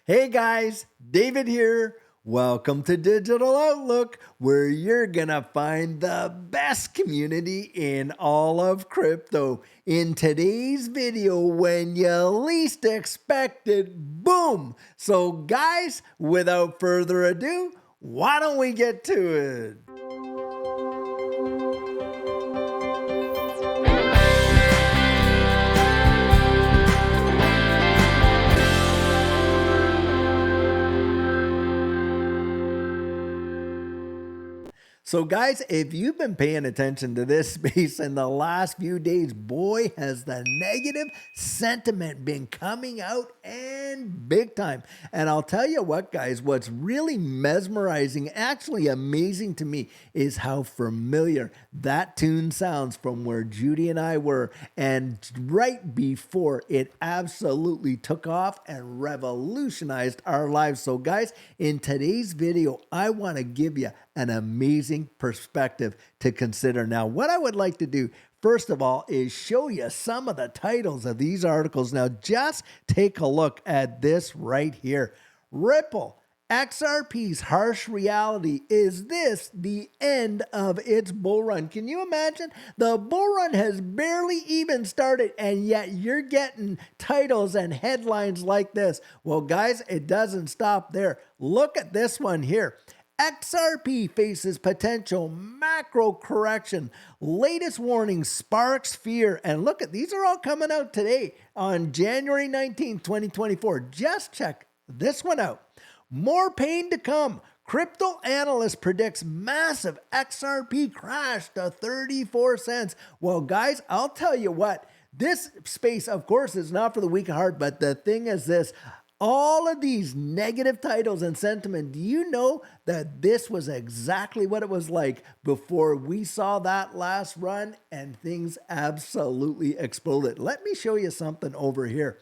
Hey guys, David here. Welcome to Digital Outlook, where you're gonna find the best community in all of crypto. In today's video, when you least expect it, boom! So guys, without further ado, why don't we get to it? So guys, if you've been paying attention to this space in the last few days, boy, has the negative sentiment been coming out and big time. And I'll tell you what, guys, what's really mesmerizing, actually amazing to me, is how familiar that tune sounds from where Judy and I were. And right before it absolutely took off and revolutionized our lives. So guys, in today's video, I want to give you an amazing perspective to consider. Now, what I would like to do, first of all, is show you some of the titles of these articles. Now, just take a look at this right here. Ripple, XRP's harsh reality. Is this the end of its bull run? Can you imagine? The bull run has barely even started, and yet you're getting titles and headlines like this. Well, guys, it doesn't stop there. Look at this one here. XRP faces potential macro correction. Latest warning sparks fear. And look at these are all coming out today on January 19th, 2024. Just check this one out. More pain to come. Crypto analyst predicts massive XRP crash to 34 cents. Well, guys, I'll tell you what. This space, of course, is not for the weak of heart, but the thing is this. All of these negative titles and sentiment, do you know that this was exactly what it was like before we saw that last run and things absolutely exploded? Let me show you something over here.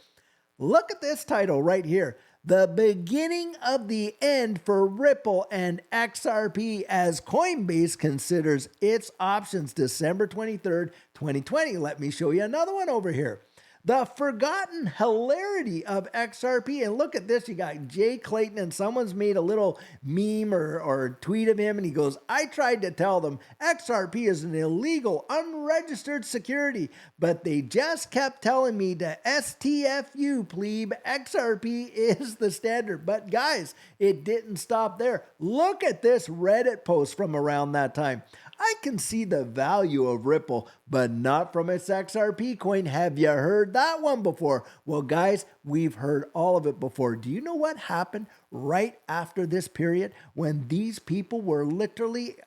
Look at this title right here. The beginning of the end for Ripple and XRP as Coinbase considers its options December 23rd, 2020. Let me show you another one over here. The forgotten hilarity of XRP. And look at this. You got Jay Clayton and someone's made a little meme or tweet of him. And he goes, I tried to tell them XRP is an illegal, unregistered security, but they just kept telling me to STFU, plebe. XRP is the standard. But guys, it didn't stop there. Look at this Reddit post from around that time. I can see the value of Ripple, but not from its XRP coin. Have you heard that one before? Well, guys, we've heard all of it before. Do you know what happened right after this period when these people were literally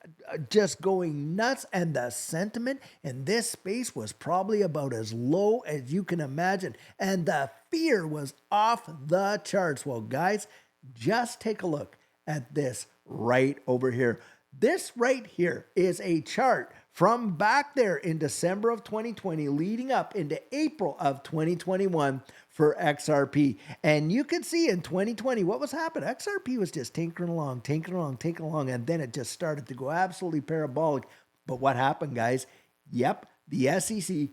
just going nuts and the sentiment in this space was probably about as low as you can imagine and the fear was off the charts? Well, guys, just take a look at this right over here. This right here is a chart from back there in December of 2020 leading up into April of 2021 for XRP. And you can see in 2020 what was happening. XRP was just tinkering along, and then it just started to go absolutely parabolic. But what happened, guys? Yep, the SEC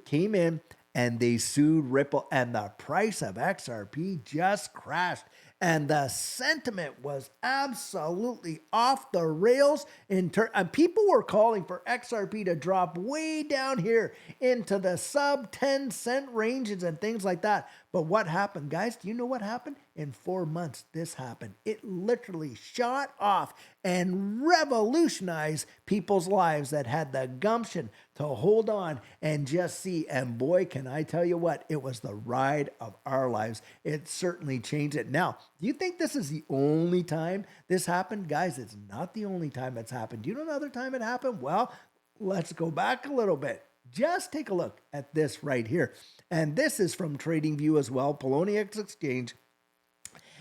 came in and they sued Ripple, and the price of XRP just crashed. And the sentiment was absolutely off the rails. And people were calling for XRP to drop way down here into the sub 10 cent ranges and things like that. But what happened, guys? Do you know what happened? In 4 months, this happened. It literally shot off and revolutionized people's lives that had the gumption to hold on and just see. And boy, can I tell you what, it was the ride of our lives. It certainly changed it. Now, do you think this is the only time this happened? Guys, it's not the only time it's happened. Do you know another time it happened? Well, let's go back a little bit. Just take a look at this right here. And this is from TradingView as well, Poloniex Exchange.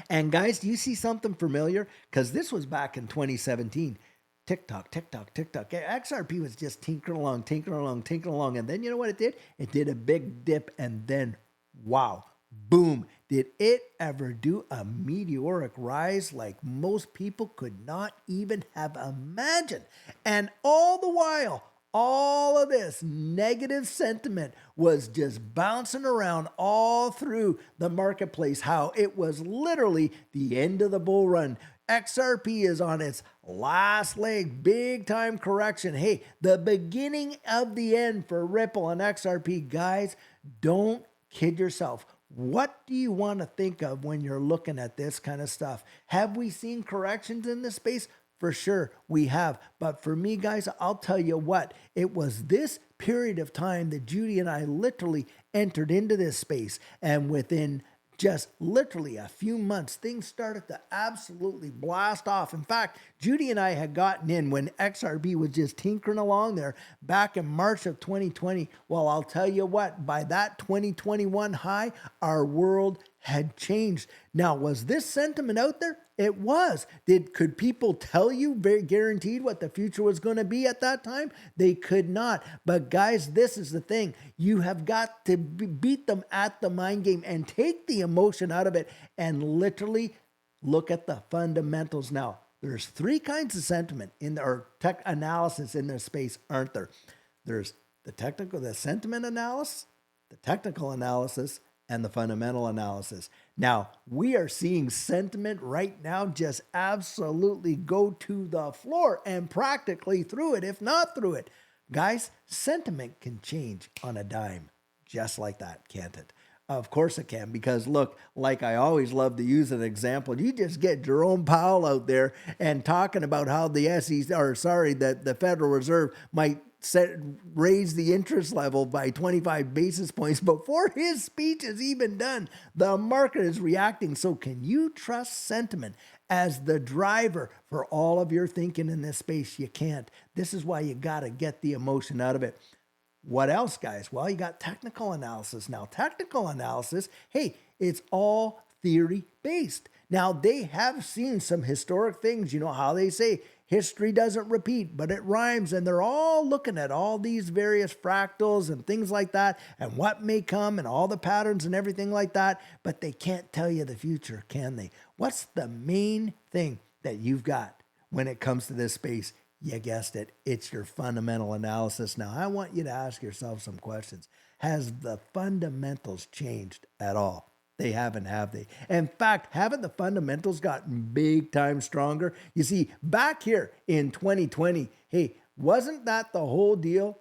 And guys, do you see something familiar? Because this was back in 2017. Tick tock, tick tock, tick tock. XRP was just tinkering along. And then you know what it did? It did a big dip and then, wow, boom. Did it ever do a meteoric rise like most people could not even have imagined? And all the while, all of this negative sentiment was just bouncing around all through the marketplace, how it was literally the end of the bull run. XRP is on its last leg, big time correction. Hey, the beginning of the end for Ripple and XRP. Guys, don't kid yourself. What do you want to think of when you're looking at this kind of stuff? Have we seen corrections in this space? For sure, we have. But for me, guys, I'll tell you what, it was this period of time that Judy and I literally entered into this space. And within just literally a few months, things started to absolutely blast off. In fact, Judy and I had gotten in when XRP was just tinkering along there back in March of 2020. Well, I'll tell you what, by that 2021 high, our world had changed. Now, was this sentiment out there? It was. Could people tell you very guaranteed what the future was going to be at that time? They could not. But guys, this is the thing. You have got to beat them at the mind game and take the emotion out of it and literally look at the fundamentals. Now, there's three kinds of sentiment or tech analysis in this space, aren't there? There's the sentiment analysis, the technical analysis, and the fundamental analysis. Now, we are seeing sentiment right now just absolutely go to the floor and practically through it, if not through it. Guys, sentiment can change on a dime, just like that, can't it? Of course it can, because look, like I always love to use an example, you just get Jerome Powell out there and talking about how the the Federal Reserve might raise the interest level by 25 basis points before his speech is even done. The market is reacting. So can you trust sentiment as the driver for all of your thinking in this space? You can't. This is why you got to get the emotion out of it. What else, guys? Well, you got technical analysis. Now, technical analysis, hey, it's all theory based. Now, they have seen some historic things. You know how they say history doesn't repeat, but it rhymes. And they're all looking at all these various fractals and things like that and what may come and all the patterns and everything like that. But they can't tell you the future, can they? What's the main thing that you've got when it comes to this space? You guessed it. It's your fundamental analysis. Now, I want you to ask yourself some questions. Has the fundamentals changed at all? They haven't, have they? In fact, haven't the fundamentals gotten big time stronger? You see, back here in 2020, hey, wasn't that the whole deal,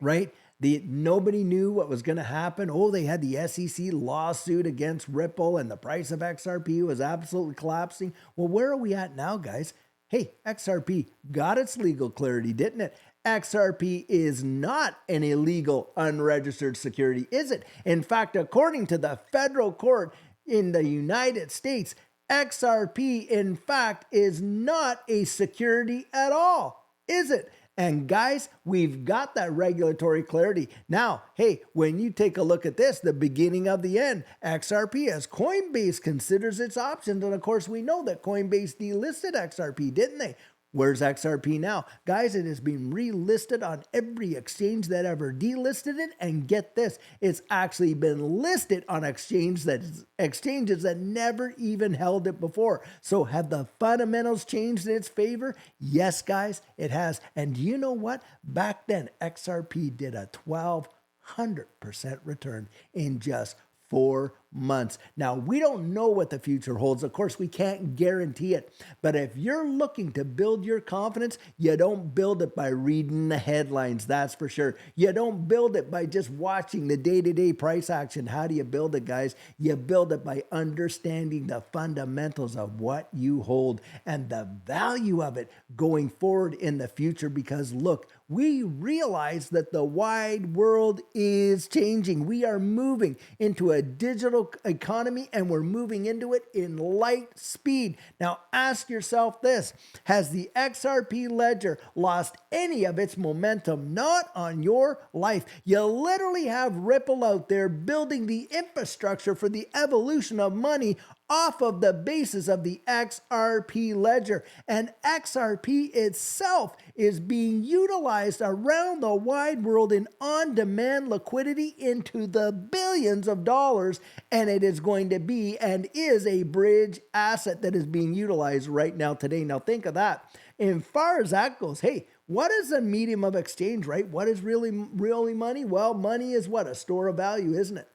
right? Nobody knew what was going to happen. Oh, they had the SEC lawsuit against Ripple and the price of XRP was absolutely collapsing. Well, where are we at now, guys? Hey, XRP got its legal clarity, didn't it? XRP is not an illegal, unregistered security, is it? In fact, according to the federal court in the United States, XRP, in fact, is not a security at all, is it? And guys, we've got that regulatory clarity. Now, hey, when you take a look at this, the beginning of the end, XRP, as Coinbase considers its options. And of course, we know that Coinbase delisted XRP, didn't they? Where's XRP now? Guys, it has been relisted on every exchange that ever delisted it. And get this, it's actually been listed on exchanges that never even held it before. So have the fundamentals changed in its favor? Yes, guys, it has. And do you know what? Back then, XRP did a 1,200% return in just 4 months. Now, we don't know what the future holds. Of course, we can't guarantee it. But if you're looking to build your confidence, you don't build it by reading the headlines, that's for sure. You don't build it by just watching the day-to-day price action. How do you build it, guys? You build it by understanding the fundamentals of what you hold and the value of it going forward in the future. Because look, we realize that the wide world is changing. We are moving into a digital economy and we're moving into it in light speed. Now ask yourself this, has the XRP ledger lost any of its momentum? Not on your life. You literally have Ripple out there building the infrastructure for the evolution of money off of the basis of the XRP ledger. And XRP itself is being utilized around the wide world in on-demand liquidity into the billions of dollars. And it is going to be and is a bridge asset that is being utilized right now today. Now think of that. As far as that goes, hey, what is a medium of exchange, right? What is really money? Well, money is what? A store of value, isn't it?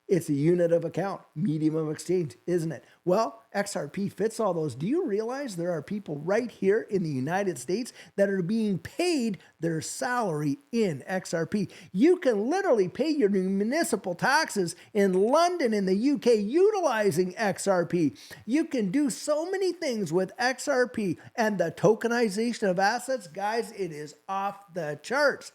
It's a unit of account, medium of exchange, isn't it? Well, XRP fits all those. Do you realize there are people right here in the United States that are being paid their salary in XRP? You can literally pay your municipal taxes in London, in the UK, utilizing XRP. You can do so many things with XRP, and the tokenization of assets, guys, it is off the charts.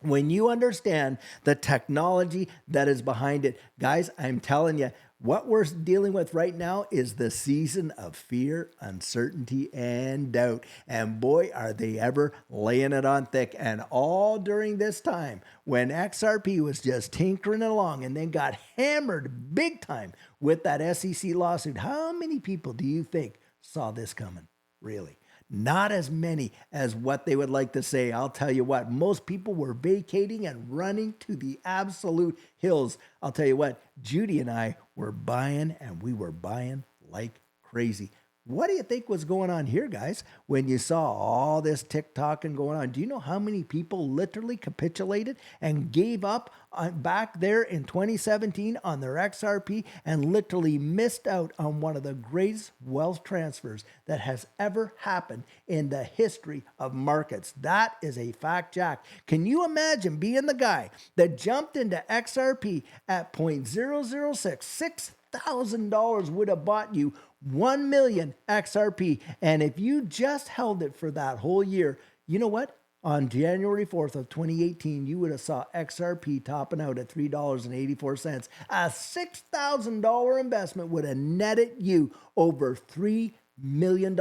When you understand the technology that is behind it, guys, I'm telling you, what we're dealing with right now is the season of fear, uncertainty, and doubt. And boy, are they ever laying it on thick. And all during this time, when XRP was just tinkering along and then got hammered big time with that SEC lawsuit, how many people do you think saw this coming? Really? Not as many as what they would like to say. I'll tell you what, most people were vacating and running to the absolute hills. I'll tell you what, Judy and I were buying, and we were buying like crazy. What do you think was going on here, guys, when you saw all this TikToking going on? Do you know how many people literally capitulated and gave up back there in 2017 on their XRP and literally missed out on one of the greatest wealth transfers that has ever happened in the history of markets? That is a fact, Jack. Can you imagine being the guy that jumped into XRP at 0.006, $6,000 would have bought you 1 million XRP. And if you just held it for that whole year, you know what? On January 4th of 2018, you would have saw XRP topping out at $3.84. A $6,000 investment would have netted you over $3 million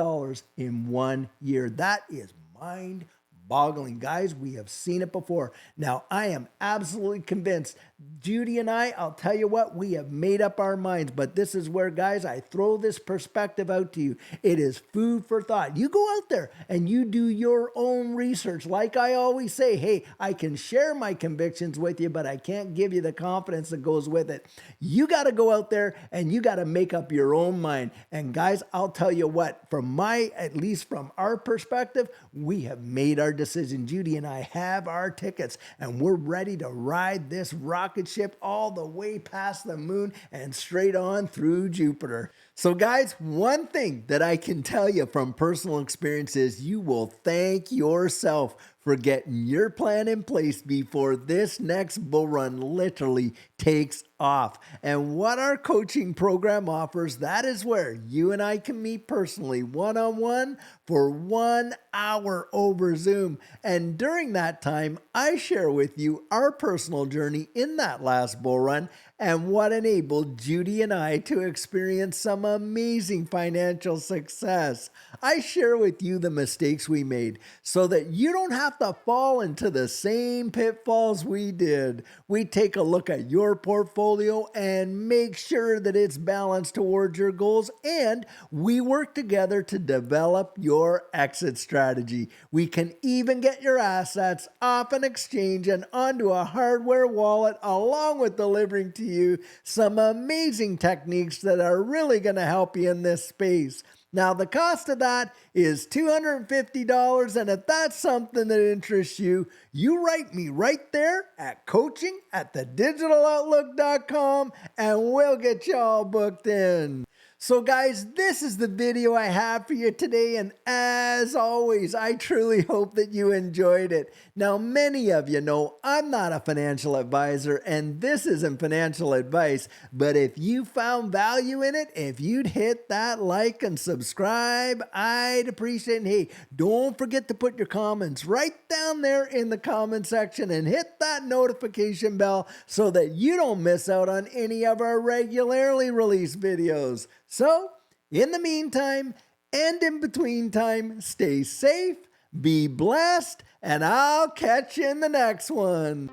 in 1 year. That is mind-boggling. Guys, we have seen it before. Now, I am absolutely convinced, Judy and I'll tell you what, we have made up our minds, but this is where, guys, I throw this perspective out to you. It is food for thought. You go out there and you do your own research. Like I always say, hey, I can share my convictions with you, but I can't give you the confidence that goes with it. You got to go out there and you got to make up your own mind. And guys, I'll tell you what, at least from our perspective, we have made our decision. Judy and I have our tickets, and we're ready to ride this rocket ship all the way past the moon and straight on through Jupiter. So guys, one thing that I can tell you from personal experience is you will thank yourself for getting your plan in place before this next bull run literally takes off. And what our coaching program offers, that is where you and I can meet personally one-on-one for 1 hour over Zoom. And during that time, I share with you our personal journey in that last bull run and what enabled Judy and I to experience some amazing financial success. I share with you the mistakes we made so that you don't have to fall into the same pitfalls we did. We take a look at your portfolio and make sure that it's balanced towards your goals, and we work together to develop your exit strategy. We can even get your assets off an exchange and onto a hardware wallet, along with delivering to you some amazing techniques that are really going to help you in this space. Now, the cost of that is $250, and if that's something that interests you, you write me right there at coaching@thedigitaloutlook.com, and we'll get you all booked in. So guys, this is the video I have for you today, and as always, I truly hope that you enjoyed it. Now, many of you know I'm not a financial advisor, and this isn't financial advice, but if you found value in it, if you'd hit that like and subscribe, I'd appreciate it. And hey, don't forget to put your comments right down there in the comment section and hit that notification bell so that you don't miss out on any of our regularly released videos. So, in the meantime, and in between time, stay safe, be blessed, and I'll catch you in the next one.